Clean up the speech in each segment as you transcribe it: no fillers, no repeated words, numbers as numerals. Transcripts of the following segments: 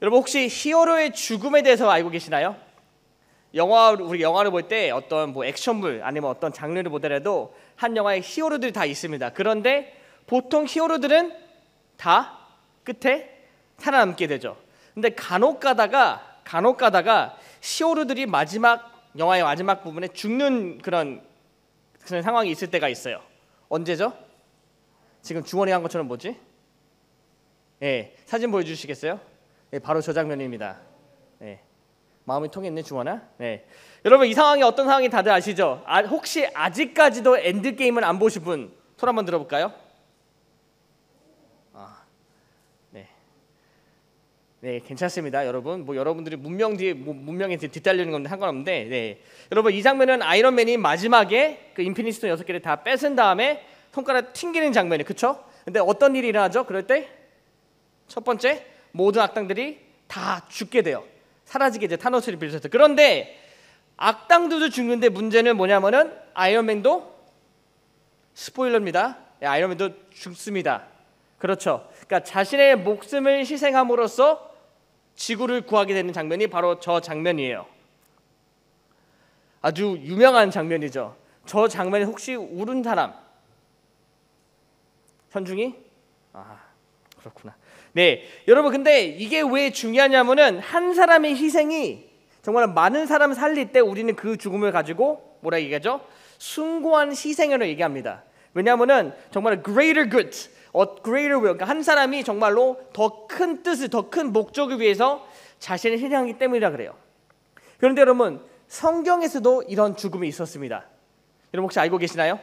여러분 혹시 히어로의 죽음에 대해서 알고 계시나요? 우리 영화를 볼 때 어떤 뭐 액션물 아니면 어떤 장르를 보더라도 한 영화에 히어로들이 다 있습니다. 그런데 보통 히어로들은 다 끝에 살아남게 되죠. 근데 간혹 가다가 히어로들이 영화의 마지막 부분에 죽는 그런 상황이 있을 때가 있어요. 언제죠? 지금 주원이 한 것처럼 뭐지? 사진 보여주시겠어요? 바로 저 장면입니다. 마음이 통했네 주원아. 여러분 이 상황이 어떤 상황인지 다들 아시죠? 혹시 아직까지도 엔드게임을 안 보신 분 손 한번 들어볼까요? 네, 괜찮습니다, 여러분. 뭐 여러분들이 문명에 뒤따르는 건데 상관없는데, 여러분 이 장면은 아이언맨이 마지막에 그 인피니티 스톤 6개를 다 뺏은 다음에 손가락 튕기는 장면이에요, 그렇죠? 근데 어떤 일이 일어나죠? 그럴 때 첫 번째 모든 악당들이 다 죽게 돼요. 사라지게 돼, 타노스를 비롯해서. 그런데 악당들도 죽는데 문제는 뭐냐면은 아이언맨도 스포일러입니다. 아이언맨도 죽습니다. 그렇죠. 그러니까 자신의 목숨을 희생함으로써 지구를 구하게 되는 장면이 바로 저 장면이에요. 아주 유명한 장면이죠. 저 장면에 혹시 울은 사람? 현중이? 그렇구나. 네, 여러분 근데 이게 왜 중요하냐면은 한 사람의 희생이 정말 많은 사람을 살릴 때 우리는 그 죽음을 가지고 뭐라 얘기하죠? 숭고한 희생으로 얘기합니다. 왜냐하면은 정말 greater good, greater will, 그러니까 한 사람이 정말로 더 큰 뜻을, 더 큰 목적을 위해서 자신을 희생하기 때문이라 그래요. 그런데 여러분 성경에서도 이런 죽음이 있었습니다. 여러분 혹시 알고 계시나요?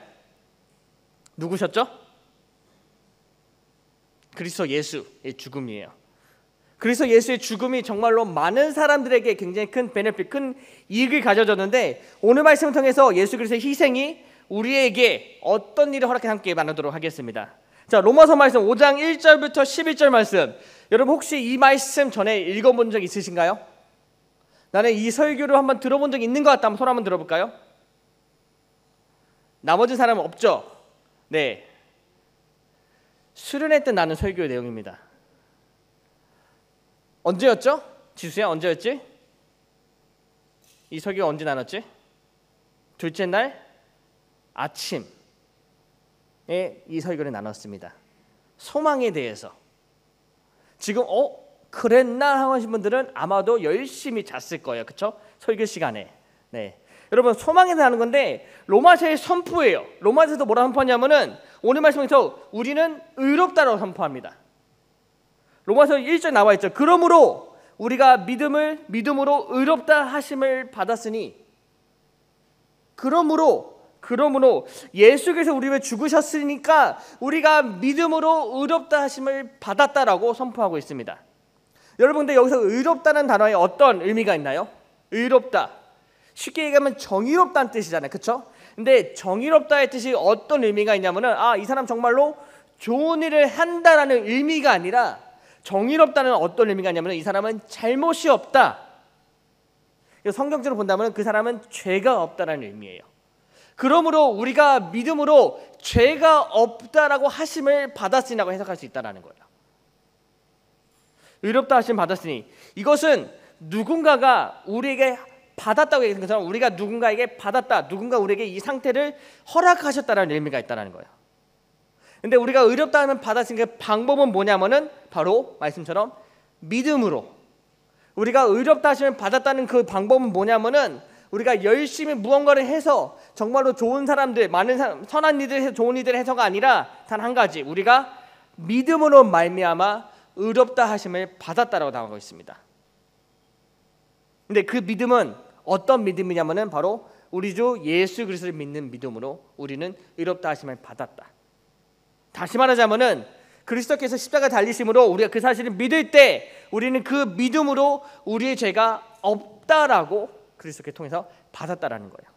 누구셨죠? 그리스도 예수의 죽음이에요. 그리스도 예수의 죽음이 정말로 많은 사람들에게 굉장히 큰 베네핏, 큰 이익을 가져줬는데 오늘 말씀을 통해서 예수 그리스도의 희생이 우리에게 어떤 일을 허락해 함께 나누도록 하겠습니다. 자, 로마서 말씀 5장 1절부터 11절 말씀. 여러분 혹시 이 말씀 전에 읽어본 적 있으신가요? 나는 이 설교를 한번 들어본 적 있는 것 같다. 한번 손 한번 들어볼까요? 나머지 사람은 없죠? 네. 수련회 때 나눈 설교의 내용입니다. 언제였죠? 지수야 언제였지? 이 설교가 언제 나눴지? 둘째 날 아침에 이 설교를 나눴습니다. 소망에 대해서. 지금 그랬나 하신 분들은 아마도 열심히 잤을 거예요. 그렇죠? 설교 시간에. 네. 여러분 소망에서 하는 건데 로마서의 선포예요. 로마서에서 뭐라 선포하냐면은 오늘 말씀에서 우리는 의롭다라고 선포합니다. 로마서 1절 나와 있죠. 그러므로 우리가 믿음으로 의롭다 하심을 받았으니 그러므로 예수께서 우리 위해 죽으셨으니까 우리가 믿음으로 의롭다 하심을 받았다라고 선포하고 있습니다. 여러분 근데 여기서 의롭다는 단어에 어떤 의미가 있나요? 의롭다. 쉽게 얘기하면 정의롭다는 뜻이잖아요. 그렇죠? 근데 정의롭다의 뜻이 어떤 의미가 있냐면은 이 사람 정말로 좋은 일을 한다라는 의미가 아니라 정의롭다는 어떤 의미가 있냐면 이 사람은 잘못이 없다. 성경적으로 본다면 그 사람은 죄가 없다라는 의미예요. 그러므로 우리가 믿음으로 죄가 없다라고 하심을 받았으니라고 해석할 수 있다라는 거예요. 의롭다 하심 받았으니 이것은 누군가가 우리에게 받았다고 얘기하는 것처럼 우리가 누군가에게 받았다, 누군가 우리에게 이 상태를 허락하셨다라는 의미가 있다라는 거예요. 근데 우리가 의롭다 하면 받았은 그 방법은 뭐냐면은 바로 말씀처럼 믿음으로. 우리가 의롭다 하시면 받았다는 그 방법은 뭐냐면은 우리가 열심히 무언가를 해서 정말로 좋은 사람들, 많은 사람, 선한 일들 해서 좋은 일들을 해서가 아니라 단 한 가지, 우리가 믿음으로 말미암아 의롭다 하심을 받았다라고 나오고 있습니다. 근데 그 믿음은 어떤 믿음이냐면은 바로 우리 주 예수 그리스도를 믿는 믿음으로 우리는 의롭다 하심을 받았다. 다시 말하자면은 그리스도께서 십자가 달리심으로 우리가 그 사실을 믿을 때 우리는 그 믿음으로 우리의 죄가 없다라고 그리스도께 통해서 받았다라는 거예요.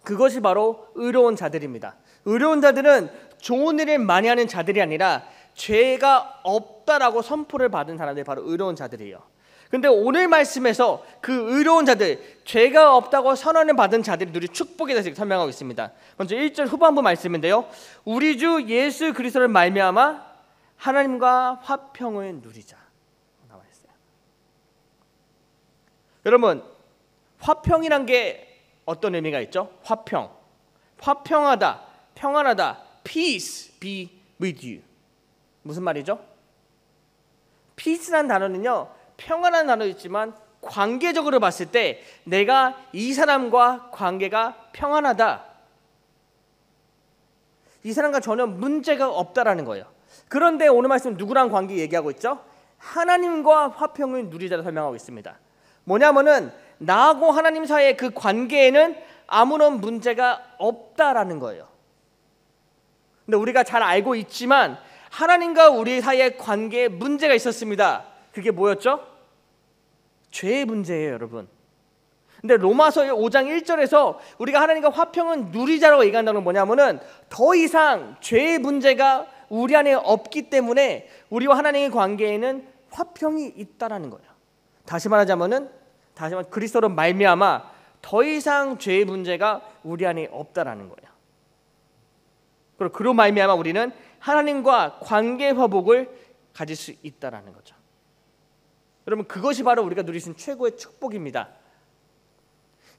그것이 바로 의로운 자들입니다. 의로운 자들은 좋은 일을 많이 하는 자들이 아니라 죄가 없다라고 선포를 받은 사람들이 바로 의로운 자들이에요. 근데 오늘 말씀에서 그 의로운 자들, 죄가 없다고 선언을 받은 자들이 누릴 축복에 대해서 설명하고 있습니다. 먼저 1절 후반부 말씀인데요. 우리 주 예수 그리스도를 말미암아 하나님과 화평을 누리자 나와 있어요. 여러분, 화평이란 게 어떤 의미가 있죠? 화평, 화평하다, 평안하다. Peace be with you. 무슨 말이죠? peace라는 단어는요, 평안한 단어이지만 관계적으로 봤을 때 내가 이 사람과 관계가 평안하다, 이 사람과 전혀 문제가 없다라는 거예요. 그런데 오늘 말씀 누구랑 관계 얘기하고 있죠? 하나님과 화평을 누리자로 설명하고 있습니다. 뭐냐면은 나하고 하나님 사이의 그 관계에는 아무런 문제가 없다라는 거예요. 근데 우리가 잘 알고 있지만 하나님과 우리 사이의 관계에 문제가 있었습니다. 그게 뭐였죠? 죄의 문제예요, 여러분. 근데 로마서 5장 1절에서 우리가 하나님과 화평은 누리자라고 얘기한다는 건 뭐냐면은 더 이상 죄의 문제가 우리 안에 없기 때문에 우리와 하나님의 관계에는 화평이 있다라는 거예요. 다시 말하자면은 그리스도로 말미암아 더 이상 죄의 문제가 우리 안에 없다라는 거예요. 그리고 그로 말미암아 우리는 하나님과 관계 회복을 가질 수 있다라는 거죠. 여러분, 그것이 바로 우리가 누리신 최고의 축복입니다.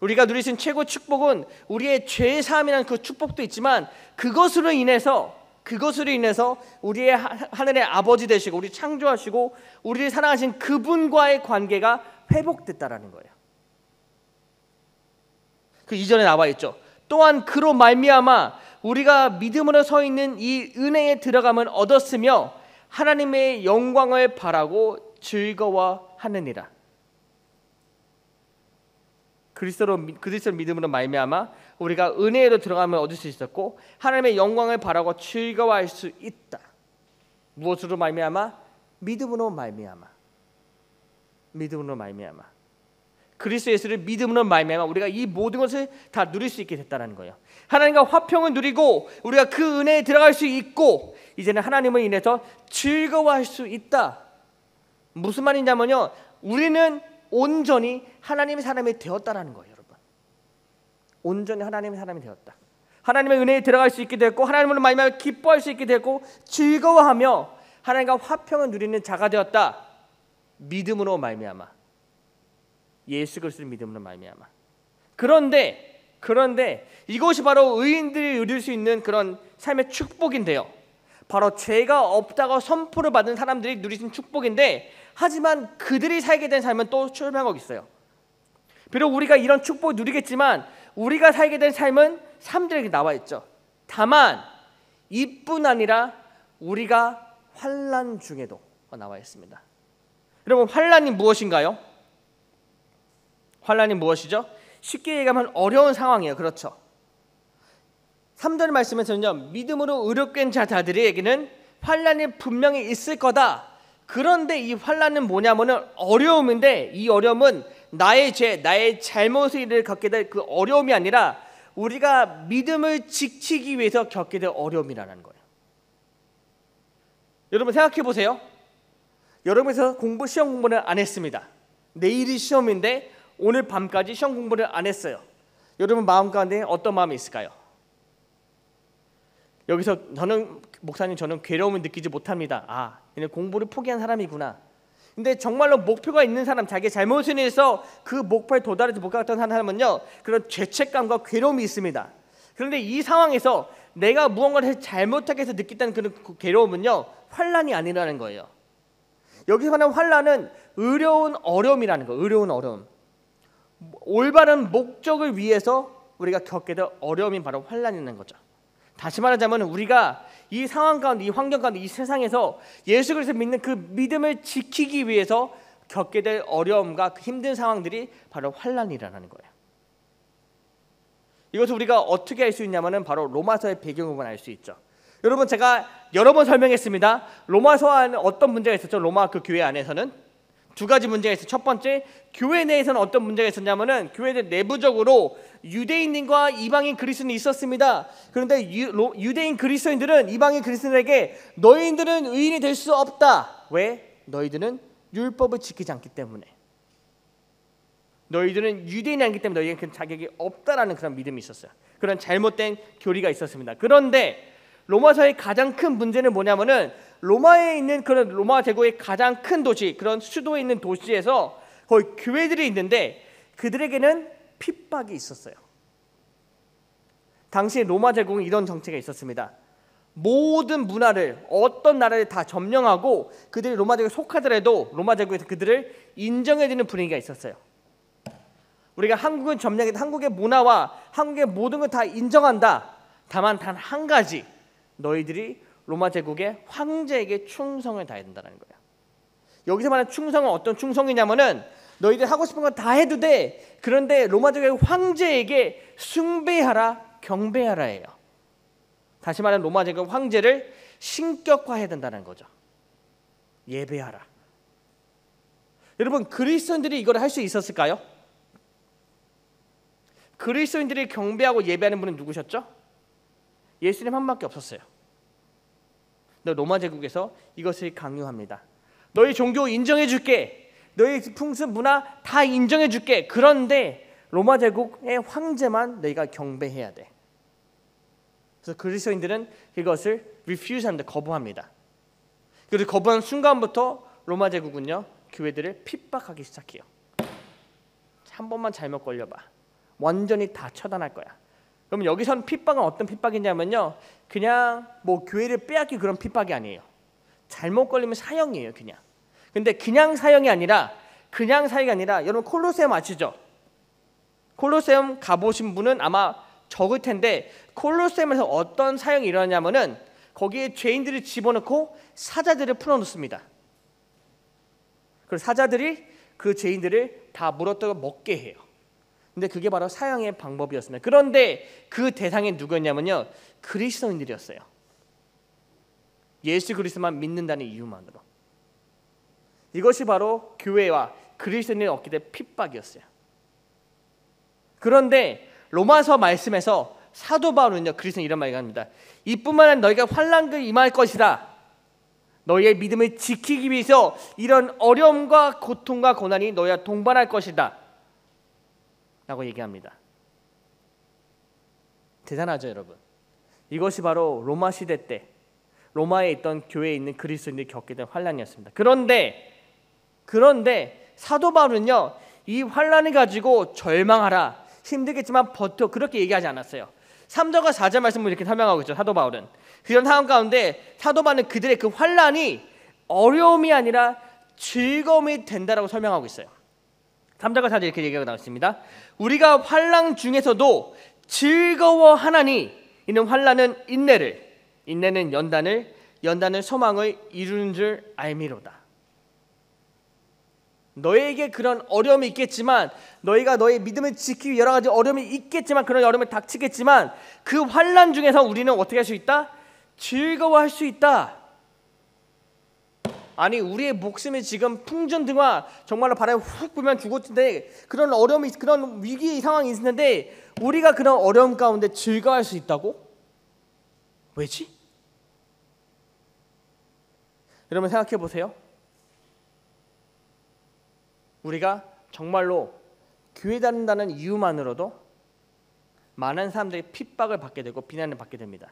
우리가 누리신 최고의 축복은 우리의 죄 사함이라는 그 축복도 있지만 그것으로 인해서 우리의 하늘의 아버지 되시고 우리 창조하시고 우리를 사랑하신 그분과의 관계가 회복됐다라는 거예요. 그 이전에 나와 있죠. 또한 그로 말미암아 우리가 믿음으로 서 있는 이 은혜에 들어감을 얻었으며 하나님의 영광을 바라고 즐거워하느니라. 그리스도로 믿음으로 말미암아 우리가 은혜로 들어가면 얻을 수 있었고 하나님의 영광을 바라고 즐거워할 수 있다. 무엇으로 말미암아? 믿음으로 말미암아. 그리스도 예수를 믿음으로 말미암아 우리가 이 모든 것을 다 누릴 수 있게 됐다는 거예요. 하나님과 화평을 누리고 우리가 그 은혜에 들어갈 수 있고 이제는 하나님을 인해서 즐거워할 수 있다. 무슨 말이냐면요, 우리는 온전히 하나님의 사람이 되었다라는 거예요, 여러분. 온전히 하나님의 사람이 되었다. 하나님의 은혜에 들어갈 수 있게 됐고 하나님으로 말미암아 기뻐할 수 있게 됐고 즐거워하며 하나님과 화평을 누리는 자가 되었다. 믿음으로 말미암아. 예수 그리스도를 믿음으로 말미암아. 그런데 이것이 바로 의인들이 누릴 수 있는 그런 삶의 축복인데요. 바로 죄가 없다고 선포를 받은 사람들이 누리신 축복인데 하지만 그들이 살게 된 삶은 또 출발하고 있어요. 비록 우리가 이런 축복을 누리겠지만 우리가 살게 된 삶은 3절에 나와 있죠. 다만 이뿐 아니라 우리가 환난 중에도 나와 있습니다. 여러분, 환난이 무엇인가요? 환난이 무엇이죠? 쉽게 얘기하면 어려운 상황이에요. 그렇죠? 3절 말씀에서는요, 믿음으로 의롭게 된 자들에게는 환난이 분명히 있을 거다. 그런데 이 환난은 뭐냐면은 어려움인데 이 어려움은 나의 죄, 나의 잘못을 겪게 될 그 어려움이 아니라 우리가 믿음을 지키기 위해서 겪게 될 어려움이라는 거예요. 여러분 생각해 보세요. 여러분에서 시험 공부를 안 했습니다. 내일이 시험인데 오늘 밤까지 시험 공부를 안 했어요. 여러분 마음 가운데 어떤 마음이 있을까요? 여기서 목사님 저는 괴로움을 느끼지 못합니다. 얘는 공부를 포기한 사람이구나. 근데 정말로 목표가 있는 사람, 자기의 잘못을 위해서 그 목표에 도달하지 못했던 사람은요, 그런 죄책감과 괴로움이 있습니다. 그런데 이 상황에서 내가 무언가를 잘못하게 해서 느꼈다는 그런 괴로움은요, 환난이 아니라는 거예요. 여기서 말하는 환난은 의로운 어려움이라는 거예요. 의로운 어려움. 올바른 목적을 위해서 우리가 겪게 될 어려움이 바로 환난이라는 거죠. 다시 말하자면 우리가 이 상황 가운데, 이 환경 가운데, 이 세상에서 예수 그리스도를 믿는 그 믿음을 지키기 위해서 겪게 될 어려움과 그 힘든 상황들이 바로 환난이라는 거예요. 이것을 우리가 어떻게 알 수 있냐면은 바로 로마서의 배경을 보면 알 수 있죠. 여러분 제가 여러 번 설명했습니다. 로마서 안에 어떤 문제가 있었죠? 로마 그 교회 안에서는 두 가지 문제가 있어요. 첫 번째, 교회 내에서는 어떤 문제가 있었냐면은 교회 내부적으로 유대인과 이방인 그리스도인이 있었습니다. 그런데 유대인 그리스도인들은 이방인 그리스도인에게 너희들은 의인이 될 수 없다. 왜? 너희들은 율법을 지키지 않기 때문에. 너희들은 유대인이 아니기 때문에 너희에게 그 자격이 없다라는 그런 믿음이 있었어요. 그런 잘못된 교리가 있었습니다. 그런데 로마서의 가장 큰 문제는 뭐냐면은 로마에 있는 그런 로마 제국의 가장 큰 도시, 그런 수도에 있는 도시에서 거기 교회들이 있는데 그들에게는 핍박이 있었어요. 당시 로마 제국은 이런 정체가 있었습니다. 모든 문화를 어떤 나라를 다 점령하고 그들이 로마 제국에 속하더라도 로마 제국에서 그들을 인정해주는 분위기가 있었어요. 우리가 한국을 점령해도 한국의 문화와 한국의 모든 걸 다 인정한다. 다만 단 한 가지, 너희들이 로마 제국의 황제에게 충성을 다해야 된다는 거예요. 여기서 말하는 충성은 어떤 충성이냐면은 너희들 하고 싶은 건 다 해도 돼. 그런데 로마 제국의 황제에게 숭배하라, 경배하라예요. 다시 말하면 로마 제국 황제를 신격화해야 된다는 거죠. 예배하라. 여러분, 그리스도인들이 이걸 할 수 있었을까요? 그리스도인들이 경배하고 예배하는 분은 누구셨죠? 예수님 한 분밖에 없었어요. 근데 로마 제국에서 이것을 강요합니다. 너희 종교 인정해줄게. 너희 풍습 문화 다 인정해줄게. 그런데 로마 제국의 황제만 너희가 경배해야 돼. 그래서 그리스도인들은 이것을 refuse합니다. 거부합니다. 그래서 거부한 순간부터 로마 제국은요, 교회들을 핍박하기 시작해요. 한 번만 잘못 걸려봐, 완전히 다 처단할 거야. 그러면 여기선 핍박은 어떤 핍박이냐면요, 그냥 뭐 교회를 빼앗기 그런 핍박이 아니에요. 잘못 걸리면 사형이에요, 그냥. 근데 그냥 사형이 아니라 여러분 콜로세움 아시죠? 콜로세움 가보신 분은 아마 적을 텐데 콜로세움에서 어떤 사형이 일어나냐면은 거기에 죄인들을 집어넣고 사자들을 풀어놓습니다. 그래서 사자들이 그 죄인들을 다 물어뜯어 먹게 해요. 근데 그게 바로 사형의 방법이었습니다. 그런데 그 대상이 누구였냐면요, 그리스도인들이었어요. 예수 그리스도만 믿는다는 이유만으로. 이것이 바로 교회와 그리스도인이 얻게 된 핍박이었어요. 그런데 로마서 말씀에서 사도 바울은요, 그리스도인 이런 말을 합니다. 이뿐만 아니라 너희가 환난을 임할 것이다. 너희의 믿음을 지키기 위해서 이런 어려움과 고통과 고난이 너희와 동반할 것이다 라고 얘기합니다. 대단하죠, 여러분? 이것이 바로 로마 시대 때 로마에 있던 교회에 있는 그리스도인들이 겪게 된 환난이었습니다. 그런데 사도 바울은요, 이 환난을 가지고 절망하라, 힘들겠지만 버텨, 그렇게 얘기하지 않았어요. 3절과 4절 말씀을 이렇게 설명하고 있죠, 사도 바울은. 그런 상황 가운데 사도 바울은 그들의 그 환난이 어려움이 아니라 즐거움이 된다라고 설명하고 있어요. 3절과 4절 이렇게 얘기가 나왔습니다. 우리가 환난 중에서도 즐거워하나니 이는 환난은 인내를, 인내는 연단을, 연단은 소망을 이루는 줄 알미로다. 너에게 그런 어려움이 있겠지만, 너희가 너의 믿음을 지키기 위해 여러 가지 어려움이 있겠지만, 그런 어려움을 닥치겠지만 그 환난 중에서 우리는 어떻게 할 수 있다? 즐거워할 수 있다. 아니, 우리의 목숨이 지금 풍전등화 정말로 바람에 훅 불면 죽었는데, 그런 어려움이, 그런 위기의 상황이 있는데 우리가 그런 어려움 가운데 즐거워할 수 있다고? 왜지? 여러분 생각해 보세요. 우리가 정말로 교회 다닌다는 이유만으로도 많은 사람들이 핍박을 받게 되고 비난을 받게 됩니다.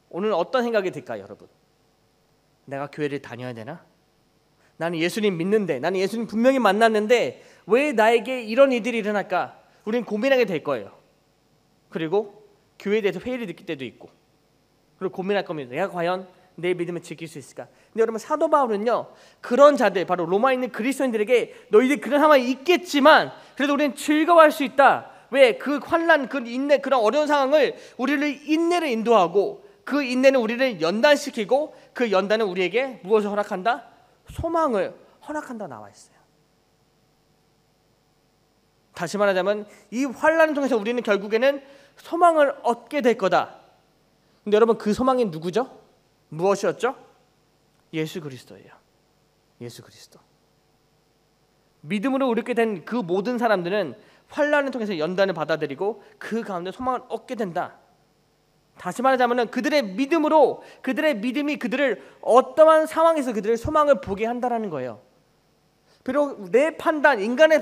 오늘 어떤 생각이 들까요, 여러분? 내가 교회를 다녀야 되나? 나는 예수님 믿는데, 나는 예수님 분명히 만났는데 왜 나에게 이런 일들이 일어날까? 우리는 고민하게 될 거예요. 그리고 교회에 대해서 회의를 느낄 때도 있고, 그리고 고민할 겁니다. 내가 과연 내 믿음을 지킬 수 있을까? 근데 여러분, 사도 바울은요, 그런 자들, 바로 로마에 있는 그리스도인들에게 너희들 그런 상황이 있겠지만 그래도 우리는 즐거워할 수 있다. 왜? 그 환난, 그 인내, 그런 어려운 상황을 우리를 인내를 인도하고, 그 인내는 우리를 연단시키고, 그 연단은 우리에게 무엇을 허락한다? 소망을 허락한다 나와 있어요. 다시 말하자면 이 환난을 통해서 우리는 결국에는 소망을 얻게 될 거다. 근데 여러분, 그 소망이 누구죠? 무엇이었죠? 예수 그리스도예요. 예수 그리스도. 믿음으로 이렇게 된 그 모든 사람들은 환난을 통해서 연단을 받아들이고 그 가운데 소망을 얻게 된다. 다시 말하자면 그들의 믿음으로, 그들의 믿음이 그들을 어떠한 상황에서 그들의 소망을 보게 한다라는 거예요. 비록 내 판단, 인간의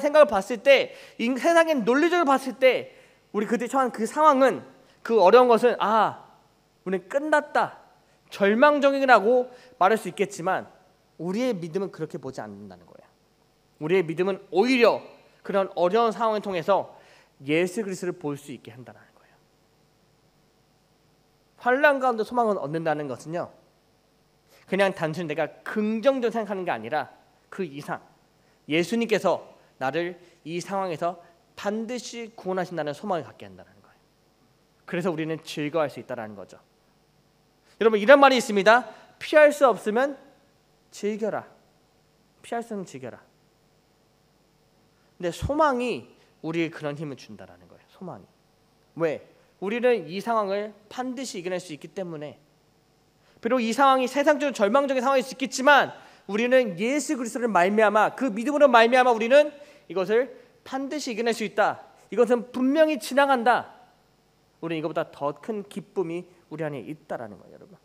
생각을 봤을 때, 세상의 논리적으로 봤을 때 우리 그들이 처한 그 상황은, 그 어려운 것은 우리는 끝났다, 절망적이라고 말할 수 있겠지만, 우리의 믿음은 그렇게 보지 않는다는 거예요. 우리의 믿음은 오히려 그런 어려운 상황을 통해서 예수 그리스도를 볼 수 있게 한다는 거예요. 환난 가운데 소망을 얻는다는 것은요, 그냥 단순히 내가 긍정적으로 생각하는 게 아니라 그 이상 예수님께서 나를 이 상황에서 반드시 구원하신다는 소망을 갖게 한다는 거예요. 그래서 우리는 즐거워할 수 있다는 거죠. 여러분, 이런 말이 있습니다. 피할 수 없으면 즐겨라. 피할 수 없으면 즐겨라. 근데 소망이 우리에게 그런 힘을 준다는 거예요. 소망이. 왜? 우리는 이 상황을 반드시 이겨낼 수 있기 때문에. 비록 이 상황이 세상적으로 절망적인 상황일 수 있겠지만 우리는 예수 그리스도를 말미암아, 그 믿음으로 말미암아 우리는 이것을 반드시 이겨낼 수 있다. 이것은 분명히 지나간다. 우리는 이것보다 더 큰 기쁨이 우리 안에 있다라는 거예요, 여러분.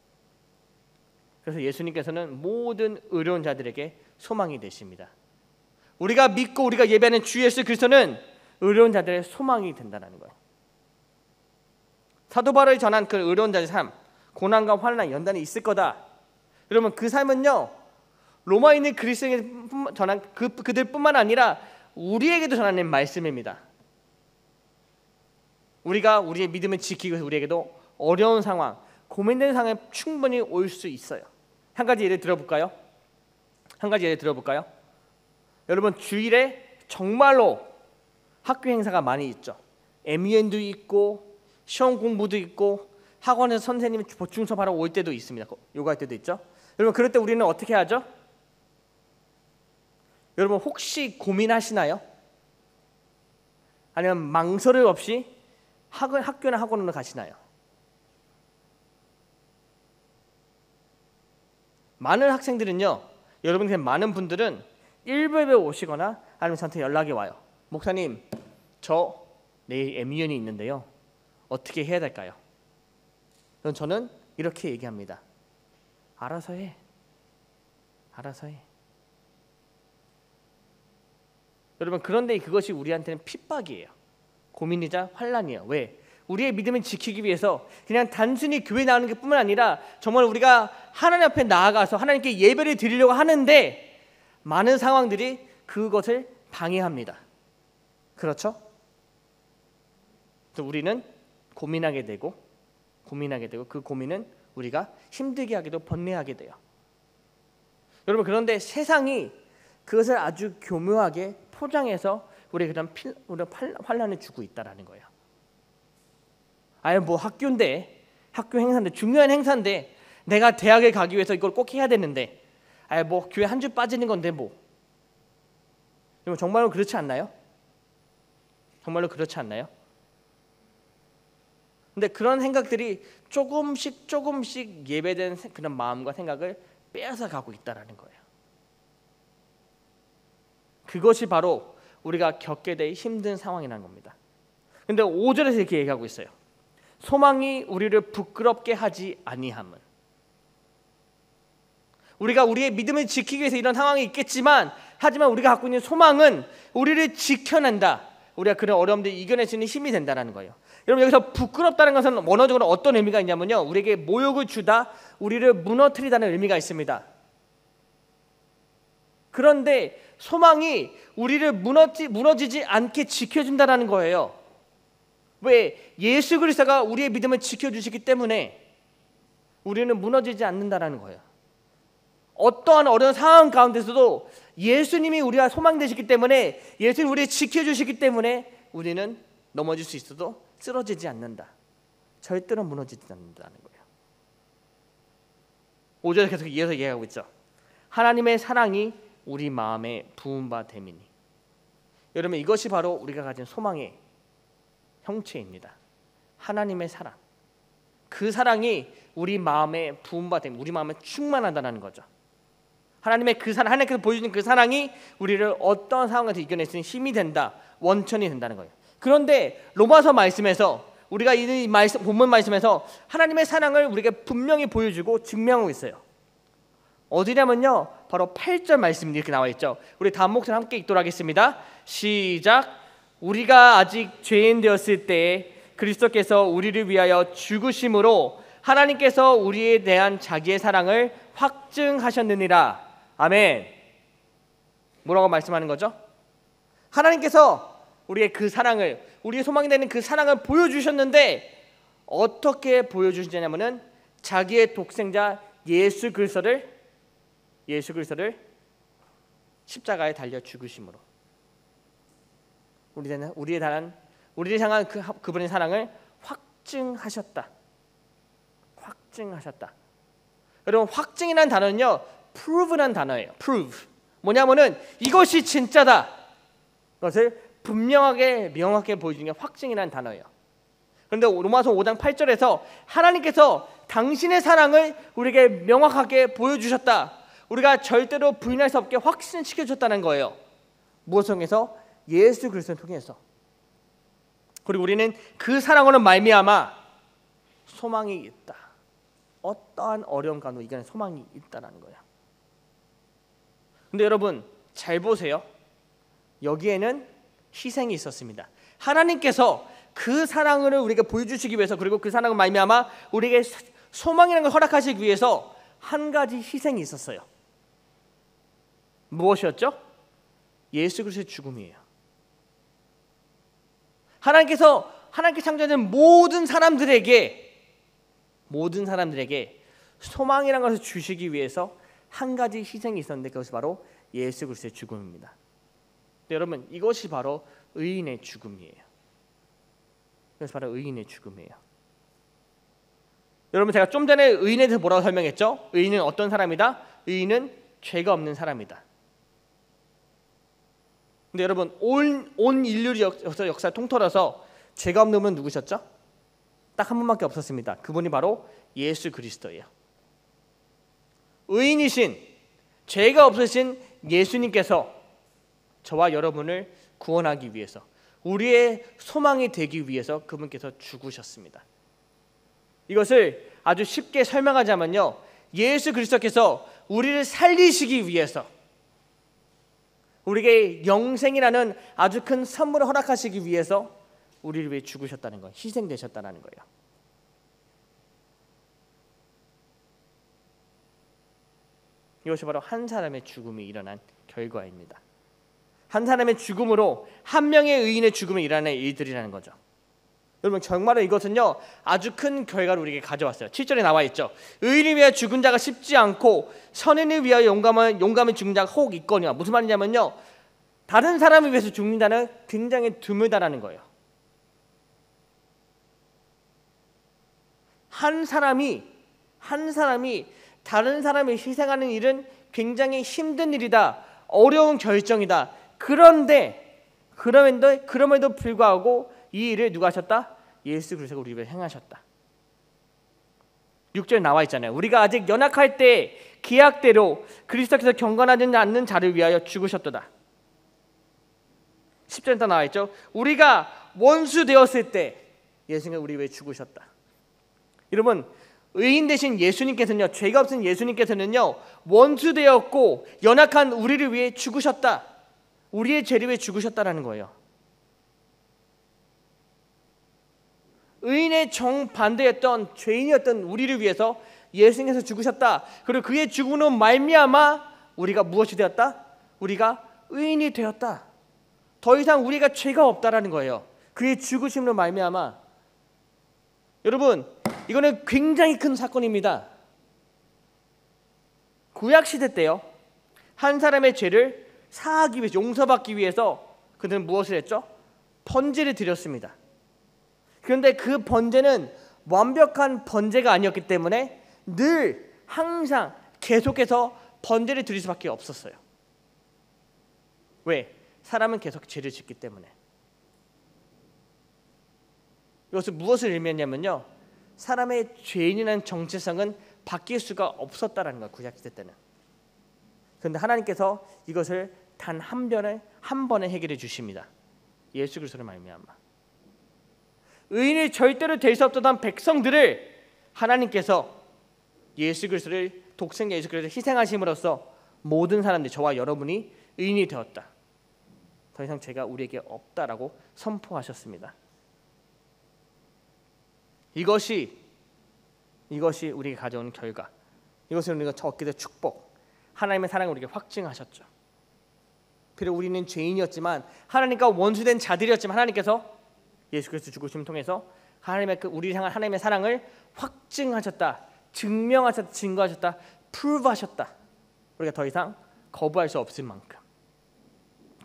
그래서 예수님께서는 모든 어려운 자들에게 소망이 되십니다. 우리가 믿고 우리가 예배하는 주 예수 그리스도는 어려운 자들의 소망이 된다는 거예요. 사도 바울이 전한 그 어려운 자의 삶, 고난과 환난 연단이 있을 거다. 여러분, 그 삶은요, 로마에 있는 그리스도인에게 전한 그들뿐만 아니라 우리에게도 전하는 말씀입니다. 우리가 우리의 믿음을 지키기 위해서 우리에게도 어려운 상황, 고민되는 상황에 충분히 올 수 있어요. 한 가지 예를 들어볼까요? 여러분, 주일에 정말로 학교 행사가 많이 있죠. MUN도 있고 시험 공부도 있고 학원에서 선생님이 보충 수업하러 올 때도 있습니다. 요가할 때도 있죠. 여러분, 그럴 때 우리는 어떻게 하죠? 여러분, 혹시 고민하시나요? 아니면 망설임 없이 학교나 학원으로 가시나요? 많은 학생들은요, 여러분, 많은 분들은 일부에 오시거나 아니면 저한테 연락이 와요. 목사님, 저 내일 MUN이 있는데요, 어떻게 해야 될까요? 그럼 저는 이렇게 얘기합니다. 알아서 해. 여러분, 그런데 그것이 우리한테는 핍박이에요. 고민이자 환난이에요. 왜? 우리의 믿음을 지키기 위해서 그냥 단순히 교회 나오는 게 뿐만 아니라 정말 우리가 하나님 앞에 나아가서 하나님께 예배를 드리려고 하는데 많은 상황들이 그것을 방해합니다. 그렇죠? 그래서 우리는 고민하게 되고 그 고민은 우리가 힘들게 하기도 번뇌하게 돼요. 여러분, 그런데 세상이 그것을 아주 교묘하게 포장해서 우리에게 그런 환난을 주고 있다라는 거예요. 아예 뭐 학교인데, 학교 행사인데, 중요한 행사인데 내가 대학에 가기 위해서 이걸 꼭 해야 되는데, 아예 뭐 교회 한 주 빠지는 건데 뭐. 여러분, 정말로 그렇지 않나요? 근데 그런 생각들이 조금씩 예배된 그런 마음과 생각을 빼앗아 가고 있다라는 거예요. 그것이 바로 우리가 겪게 될 힘든 상황이라는 겁니다. 근데 5절에서 이렇게 얘기하고 있어요. 소망이 우리를 부끄럽게 하지 아니함은. 우리가 우리의 믿음을 지키기 위해서 이런 상황이 있겠지만, 하지만 우리가 갖고 있는 소망은 우리를 지켜낸다. 우리가 그런 어려움들을 이겨낼 수 있는 힘이 된다는 거예요. 여러분, 여기서 부끄럽다는 것은 원어적으로 어떤 의미가 있냐면요, 우리에게 모욕을 주다, 우리를 무너뜨리다는 의미가 있습니다. 그런데 소망이 우리를 무너지지 않게 지켜준다는 거예요. 왜? 예수 그리스도가 우리의 믿음을 지켜주시기 때문에 우리는 무너지지 않는다는 거예요. 어떠한 어려운 상황 가운데서도 예수님이 우리가 소망 되시기 때문에, 예수님이 우리를 지켜주시기 때문에 우리는 넘어질 수 있어도 쓰러지지 않는다. 절대로 무너지지 않는다는 거예요. 5절에 계속 이어서 얘기하고 있죠. 하나님의 사랑이 우리 마음에 부은 바 됨이니. 여러분, 이것이 바로 우리가 가진 소망의 형체입니다. 하나님의 사랑. 그 사랑이 우리 마음에 부은 바 됨, 우리 마음에 충만하다는 거죠. 하나님의 그 사랑, 하나님께서 보여주는 그 사랑이 우리를 어떤 상황에서 이겨낼 수 있는 힘이 된다, 원천이 된다는 거예요. 그런데 로마서 말씀에서, 우리가 이 말씀, 본문 말씀에서 하나님의 사랑을 우리에게 분명히 보여주고 증명하고 있어요. 어디냐면요, 바로 8절 말씀이 이렇게 나와 있죠. 우리 다음 목소리 함께 읽도록 하겠습니다. 시작. 우리가 아직 죄인 되었을 때에 그리스도께서 우리를 위하여 죽으심으로 하나님께서 우리에 대한 자기의 사랑을 확증하셨느니라. 아멘. 뭐라고 말씀하는 거죠? 하나님께서 우리의 그 사랑을, 우리의 소망이 되는 그 사랑을 보여주셨는데 어떻게 보여주시냐면은 자기의 독생자 예수 그리스도를 십자가에 달려 죽으심으로 우리를 향한 그분의 사랑을 확증하셨다. 여러분, 확증이라는 단어는요, prove란 단어예요. prove. 뭐냐면은 이것이 진짜다. 그것을 분명하게 명확하게 보여주는 게 확증이라는 단어예요. 그런데 로마서 5장 8절에서 하나님께서 당신의 사랑을 우리에게 명확하게 보여주셨다. 우리가 절대로 부인할 수 없게 확신시켜줬다는 거예요. 무엇을 통해서? 예수 그리스도를 통해서. 그리고 우리는 그 사랑으로 말미암아 소망이 있다. 어떠한 어려움 가운데 이겨낸 소망이 있다라는 거예요. 근데 여러분 잘 보세요. 여기에는 희생이 있었습니다. 하나님께서 그 사랑을 우리에게 보여주시기 위해서, 그리고 그 사랑을 말미암아 우리에게 소망이라는 걸 허락하시기 위해서 한 가지 희생이 있었어요. 무엇이었죠? 예수 그리스도의 죽음이에요. 하나님께서 창조하신 모든 사람들에게 소망이라는 것을 주시기 위해서 한 가지 희생이 있었는데 그것이 바로 예수 그리스도의 죽음입니다. 여러분, 이것이 바로 의인의 죽음이에요. 여러분, 제가 좀 전에 의인에 대해서 뭐라고 설명했죠? 의인은 어떤 사람이다? 의인은 죄가 없는 사람이다. 근데 여러분, 온 인류 역사를 통틀어서 죄가 없는 분은 누구셨죠? 딱 한 분밖에 없었습니다. 그분이 바로 예수 그리스도예요. 의인이신, 죄가 없으신 예수님께서 저와 여러분을 구원하기 위해서, 우리의 소망이 되기 위해서 그분께서 죽으셨습니다. 이것을 아주 쉽게 설명하자면요, 예수 그리스도께서 우리를 살리시기 위해서, 우리에게 영생이라는 아주 큰 선물을 허락하시기 위해서 우리를 위해 죽으셨다는 거예요. 희생되셨다는 거예요. 이것이 바로 한 사람의 죽음이 일어난 결과입니다. 한 사람의 죽음으로 한 명의 의인의 죽음이 일어나는 일들이라는 거죠. 여러분, 정말로 이것은요 아주 큰 결과를 우리에게 가져왔어요. 7절에 나와 있죠. 의인을 위하여 죽은 자가 쉽지 않고 선인을 위하여 용감히 죽은 자가 혹 있거니와. 무슨 말이냐면요, 다른 사람을 위해서 죽는 자는 굉장히 드물다라는 거예요. 한 사람이 다른 사람을 희생하는 일은 굉장히 힘든 일이다. 어려운 결정이다. 그럼에도 불구하고 이 일을 누가 하셨다? 예수 그리스도가 우리 위해 행하셨다. 6절에 나와 있잖아요. 우리가 아직 연약할 때 계약대로 그리스도께서 경건하지 않는 자를 위하여 죽으셨도다. 10절에 나와 있죠. 우리가 원수 되었을 때 예수님은 우리 위해 죽으셨다. 여러분, 의인 되신 예수님께서는요, 죄가 없은 예수님께서는요 원수 되었고 연약한 우리를 위해 죽으셨다. 우리의 죄를 위해 죽으셨다라는 거예요. 의인의 정반대였던 죄인이었던 우리를 위해서 예수님께서 죽으셨다. 그리고 그의 죽음으로 말미암아 우리가 무엇이 되었다? 우리가 의인이 되었다. 더 이상 우리가 죄가 없다라는 거예요. 그의 죽으심으로 말미암아. 여러분, 이거는 굉장히 큰 사건입니다. 구약 시대 때요, 한 사람의 죄를 사하기 위해서, 용서받기 위해서 그들은 무엇을 했죠? 번제를 드렸습니다. 그런데 그 번제는 완벽한 번제가 아니었기 때문에 늘 항상 계속해서 번제를 드릴 수밖에 없었어요. 왜? 사람은 계속 죄를 짓기 때문에. 이것은 무엇을 의미했냐면요, 사람의 죄인이라는 정체성은 바뀔 수가 없었다라는 거예요. 구약시대 때는. 그런데 하나님께서 이것을 단 한 번에 해결해 주십니다. 예수 그리스도를 말미암아. 의인이 절대로 될 수 없던 백성들을 하나님께서 예수 그리스도를, 독생자 예수 그리스도를 희생하심으로써 모든 사람들, 저와 여러분이 의인이 되었다. 더 이상 죄가 우리에게 없다라고 선포하셨습니다. 이것이 우리가 가져오는 결과, 이것을 우리가 얻게 될 축복. 하나님의 사랑을 우리에게 확증하셨죠. 비록 우리는 죄인이었지만 하나님과 원수된 자들이었지만 하나님께서 예수 그리스도 죽으심을 통해서 하나님의 우리를 향한 하나님의 사랑을 확증하셨다, 증명하셨다, 증거하셨다, 프루브하셨다. 우리가 더 이상 거부할 수 없을 만큼.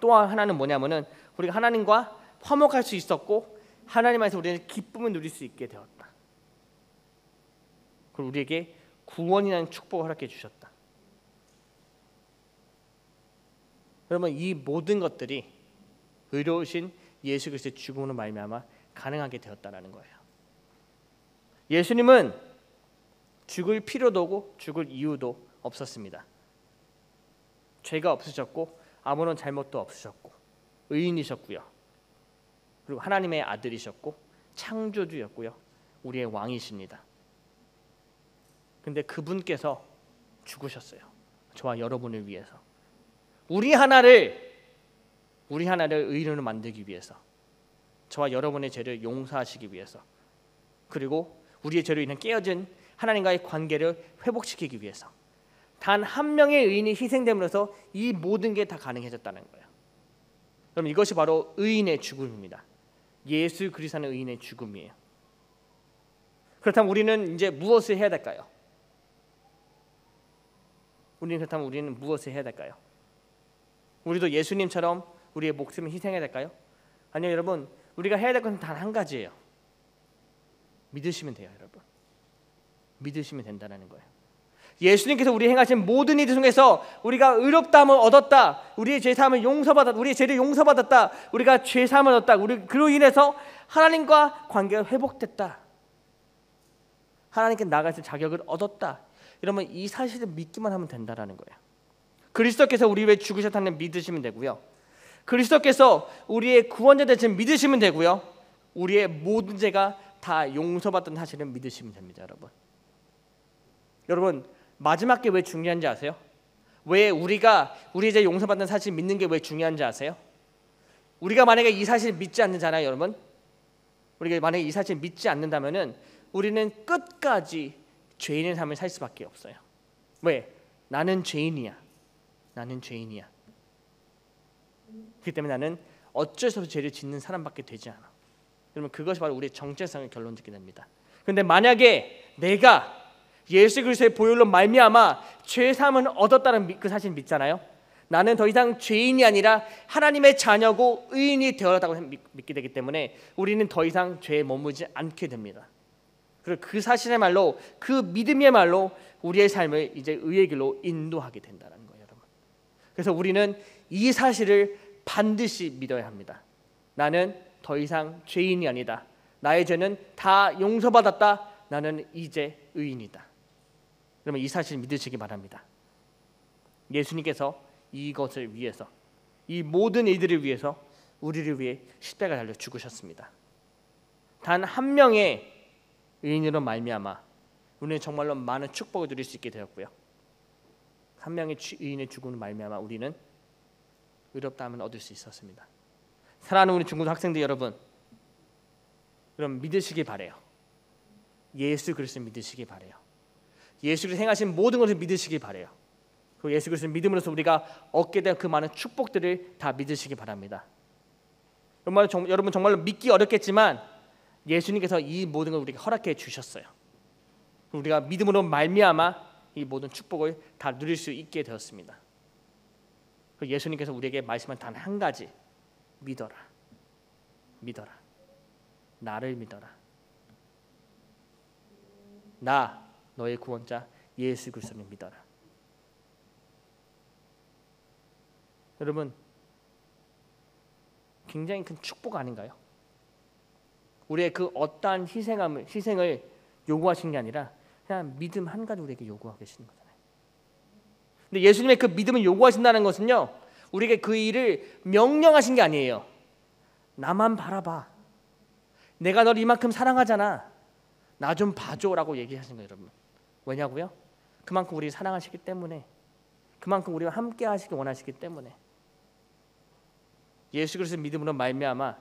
또 하나는 뭐냐면은 우리가 하나님과 화목할 수 있었고 하나님 안에서 우리는 기쁨을 누릴 수 있게 되었다. 그리고 우리에게 구원이라는 축복을 허락해 주셨다. 여러분, 이 모든 것들이 의로우신 예수 그리스도의 죽음으로 말미암아 가능하게 되었다라는 거예요. 예수님은 죽을 필요도 없고 죽을 이유도 없었습니다. 죄가 없으셨고 아무런 잘못도 없으셨고 의인이셨고요. 그리고 하나님의 아들이셨고 창조주였고요. 우리의 왕이십니다. 근데 그분께서 죽으셨어요. 저와 여러분을 위해서. 우리 하나를 의인으로 만들기 위해서, 저와 여러분의 죄를 용서하시기 위해서, 그리고 우리의 죄로 인해 깨어진 하나님과의 관계를 회복시키기 위해서 단 한 명의 의인이 희생됨으로써 이 모든 게 다 가능해졌다는 거예요. 그럼 이것이 바로 의인의 죽음입니다. 예수 그리스도의 의인의 죽음이에요. 그렇다면 우리는 이제 무엇을 해야 될까요? 우리는 무엇을 해야 될까요? 우리도 예수님처럼 우리의 목숨을 희생해야 될까요? 아니요, 여러분, 우리가 해야 될 것은 단 한 가지예요. 믿으시면 돼요, 여러분. 믿으시면 된다는 거예요. 예수님께서 우리 행하신 모든 일 중에서 우리가 의롭다함을 얻었다, 우리의 죄사함을 용서받았다, 우리의 죄를 용서받았다, 우리가 죄사함을 얻었다, 그로 인해서 하나님과 관계가 회복됐다, 하나님께 나아갈 자격을 얻었다. 이러면 이 사실을 믿기만 하면 된다라는 거예요. 그리스도께서 우리 위해 죽으셨다는 믿으시면 되고요. 그리스도께서 우리의 구원자 되신 믿으시면 되고요. 우리의 모든 죄가 다 용서받던 사실을 믿으시면 됩니다, 여러분. 여러분, 마지막 게 왜 중요한지 아세요? 왜 우리가 우리의 죄 용서받는 사실 믿는 게 왜 중요한지 아세요? 우리가 만약에 이 사실을 믿지 않는잖아요, 여러분. 우리가 만약에 이 사실을 믿지 않는다면은 우리는 끝까지 죄인의 삶을 살 수밖에 없어요. 왜? 나는 죄인이야. 그렇기 때문에 나는 어쩔 수 없이 죄를 짓는 사람밖에 되지 않아. 그러면 그것이 바로 우리의 정체성을 결론짓게 됩니다. 그런데 만약에 내가 예수 그리스도의 보혈로 말미암아 죄 사함을 얻었다는 그 사실 믿잖아요. 나는 더 이상 죄인이 아니라 하나님의 자녀고 의인이 되었다고 믿게 되기 때문에 우리는 더 이상 죄에 머무지 않게 됩니다. 그리고 그 사실의 말로, 그 믿음의 말로 우리의 삶을 이제 의의 길로 인도하게 된다는 거예요, 여러분. 그래서 우리는 이 사실을 반드시 믿어야 합니다. 나는 더 이상 죄인이 아니다. 나의 죄는 다 용서받았다. 나는 이제 의인이다. 그러면 이 사실을 믿으시기 바랍니다. 예수님께서 이것을 위해서, 이 모든 이들을 위해서 우리를 위해 십자가에 달려 죽으셨습니다. 단 한 명의 의인으로 말미암아 우리는 정말로 많은 축복을 누릴 수 있게 되었고요. 한 명의 의인의 죽음으로 말미암아 우리는 의롭다함을 얻을 수 있었습니다. 사랑하는 우리 중고등 학생들 여러분, 그럼 믿으시기 바래요. 예수 그리스도 믿으시기 바래요. 예수 그리스도 행하신 모든 것을 믿으시기 바래요. 그 예수 그리스도 믿음으로써 우리가 얻게 될 그 많은 축복들을 다 믿으시기 바랍니다. 여러분 정말로 믿기 어렵겠지만 예수님께서 이 모든 걸 우리에게 허락해 주셨어요. 우리가 믿음으로 말미암아 이 모든 축복을 다 누릴 수 있게 되었습니다. 예수님께서 우리에게 말씀한 단 한 가지, 믿어라. 나를 믿어라. 나 너의 구원자 예수 그리스도를 믿어라. 여러분, 굉장히 큰 축복 아닌가요? 우리의 그 어떠한 희생을 요구하신 게 아니라 그냥 믿음 한 가지 우리에게 요구하고 계시는 거잖아요. 근데 예수님의 그 믿음을 요구하신다는 것은요, 우리에게 그 일을 명령하신 게 아니에요. 나만 바라봐. 내가 널 이만큼 사랑하잖아. 나 좀 봐줘라고 얘기하신 거예요, 여러분. 왜냐고요? 그만큼 우리를 사랑하시기 때문에, 그만큼 우리와 함께 하시기 원하시기 때문에. 예수 그리스도 믿음으로 말미암아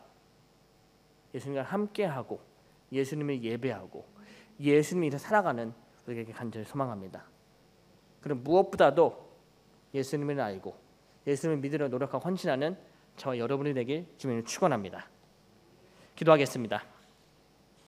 예수님과 함께하고 예수님을 예배하고 예수님이 살아가는 우리에게 간절히 소망합니다. 그럼 무엇보다도 예수님을 알고 예수님을 믿으려 노력하고 헌신하는 저와 여러분이 되길 주님을 축원합니다. 기도하겠습니다.